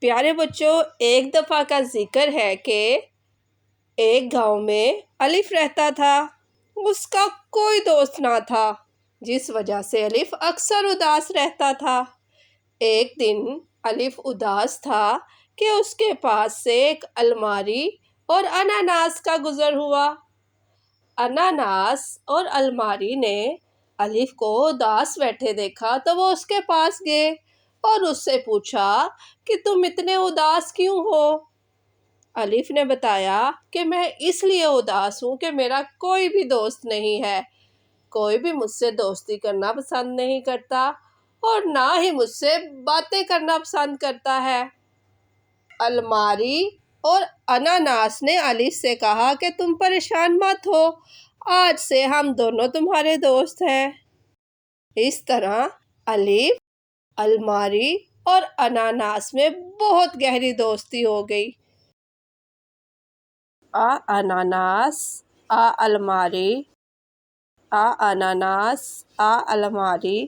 پیارے بچوں، ایک دفعہ کا ذکر ہے کہ ایک گاؤں میں الف رہتا تھا۔ اس کا کوئی دوست نہ تھا، جس وجہ سے الف اکثر اداس رہتا تھا۔ ایک دن الف اداس تھا کہ اس کے پاس سے ایک الماری اور اناناس کا گزر ہوا۔ اناناس اور الماری نے الف کو اداس بیٹھے دیکھا تو وہ اس کے پاس گئے اور اس سے پوچھا کہ تم اتنے اداس کیوں ہو؟ الف نے بتایا کہ میں اس لیے اداس ہوں کہ میرا کوئی بھی دوست نہیں ہے، کوئی بھی مجھ سے دوستی کرنا پسند نہیں کرتا اور نہ ہی مجھ سے باتیں کرنا پسند کرتا ہے۔ الماری اور اناناس نے الف سے کہا کہ تم پریشان مت ہو، آج سے ہم دونوں تمہارے دوست ہیں۔ اس طرح الف، الماری اور اناناس میں بہت گہری دوستی ہو گئی۔ اناناس، الماری، اناناس، الماری۔